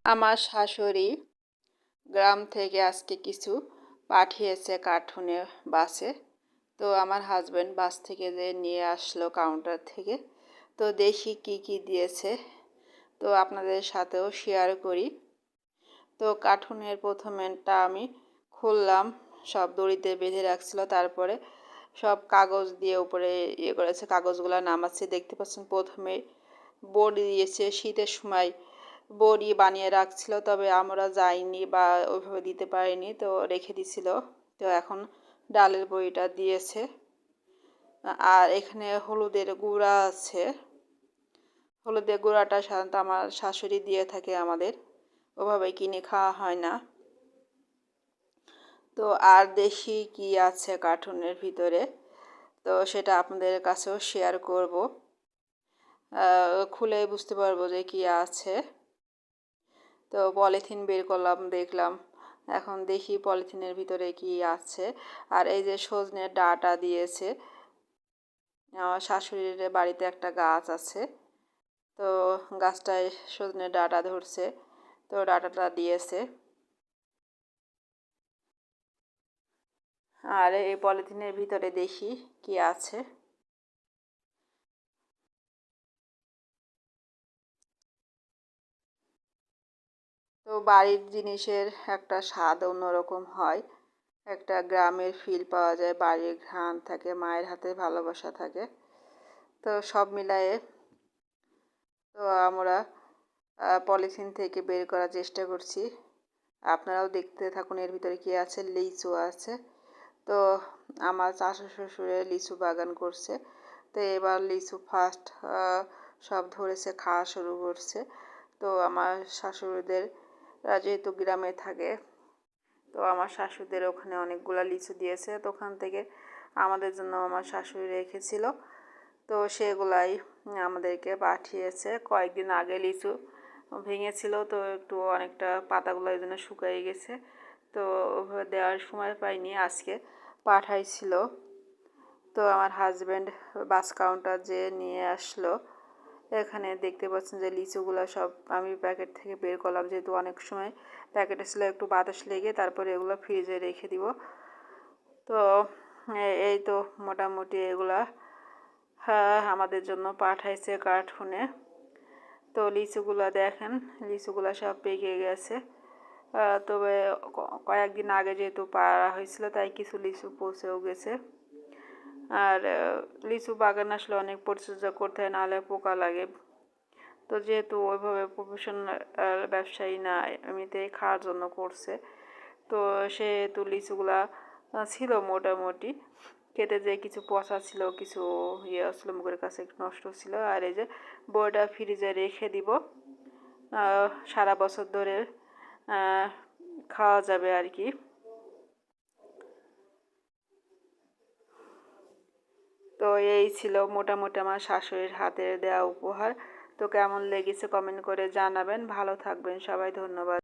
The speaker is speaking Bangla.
আমার শাশুড়ি গ্রাম থেকে আজকে কিছু পাঠিয়েছে কার্টুনে বাসে। তো আমার হাজব্যান্ড বাস থেকে যে নিয়ে আসলো কাউন্টার থেকে। তো দেখি কি কি দিয়েছে, তো আপনাদের সাথেও শেয়ার করি। তো কার্টুনের প্রথমেরটা আমি খুললাম, সব দড়িতে বেঁধে রাখছিল, তারপরে সব কাগজ দিয়ে উপরে ইয়ে করেছে, কাগজগুলো নামাচ্ছে। দেখতে পাচ্ছেন প্রথমে বড়ি দিয়েছে, শীতের সময় বড়ি বানিয়ে রাখছিল, তবে আমরা যাইনি বা ওইভাবে দিতে পারিনি, তো রেখে দিছিল। তো এখন ডালের বড়িটা দিয়েছে। আর এখানে হলুদের গুঁড়া আছে। হলুদের গুঁড়াটা সাধারণত আমার শাশুড়ি দিয়ে থাকে আমাদের, ওভাবে কিনে খাওয়া হয় না। তো আর দেখি কি আছে কার্টুনের ভিতরে, তো সেটা আপনাদের কাছেও শেয়ার করব। খুলে বুঝতে পারবো যে কি আছে। তো পলিথিন বের করলাম, দেখলাম। এখন দেখি পলিথিনের ভিতরে কি আছে। আর এই যে সজনের ডাঁটা দিয়েছে, আমার শাশুড়ির বাড়িতে একটা গাছ আছে, তো গাছটায় সজনের ডাঁটা ধরছে, তো ডাঁটাটা দিয়েছে। আর এই পলিথিনের ভিতরে দেখি কি আছে। তো বাড়ির জিনিসের একটা স্বাদ অন্যরকম হয়, একটা গ্রামের ফিল পাওয়া যায়, বাড়ির ঘ্রাণ থাকে, মায়ের হাতে ভালোবাসা থাকে। তো সব মিলায়ে তো আমরা পলিথিন থেকে বের করার চেষ্টা করছি। আপনারাও দেখতে থাকুন এর ভিতরে কি আছে। লিচু আছে। তো আমার শাশু শ্বশুরে লিচু বাগান করছে, তো এবার লিচু ফার্স্ট সব ধরেছে, খাওয়া শুরু করছে। তো আমার শাশুড়িদের যেহেতু গ্রামে থাকে, তো আমার শাশুড়িদের ওখানে অনেকগুলো লিচু দিয়েছে, তো ওখান থেকে আমাদের জন্য আমার শাশুড়ি রেখেছিল, তো সেগুলাই আমাদেরকে পাঠিয়েছে। কয়েকদিন আগে লিচু ভেঙেছিল, তো একটু অনেকটা পাতাগুলো এই জন্য শুকিয়ে গেছে, তো ওভাবে দেওয়ার সময় পাইনি, আজকে পাঠাইছিল। তো আমার হাজব্যান্ড বাস কাউন্টার যে নিয়ে আসলো। এখানে দেখতে পাচ্ছেন যে লিচুগুলো সব আমি প্যাকেট থেকে বের করলাম, যেহেতু অনেক সময় প্যাকেটে ছিল একটু বাতাস লেগে, তারপরে এগুলো ফ্রিজে রেখে দিব। তো এই তো মোটামুটি এগুলা আমাদের জন্য পাঠাইছে কার্টুনে। তো লিচুগুলো দেখেন, লিচুগুলো সব পেকে গেছে। তবে কয়েকদিন আগে যেহেতু পাড়া হয়েছিল, তাই কিছু লিচু পচেও গেছে। আর লিচু বাগান আসলে অনেক পরিচর্যা করতে হয়, নাহলে পোকা লাগে। তো যেহেতু ওইভাবে প্রফেশনাল ব্যবসায়ী না, এমনিতেই খাওয়ার জন্য করছে, তো সেহেতু লিচুগুলা ছিল মোটামুটি। খেতে যে কিছু পচা ছিল, কিছু ইয়ে ছিল, মুখের কাছে একটু নষ্ট ছিল। আর এই যে বইটা ফ্রিজে রেখে দিব, সারা বছর ধরে খাওয়া যাবে আর কি। তো এই ছিল মোটামুটি আমার শাশুড়ির হাতের দেওয়া উপহার। তো কেমন লেগেছে কমেন্ট করে জানাবেন। ভালো থাকবেন সবাই, ধন্যবাদ।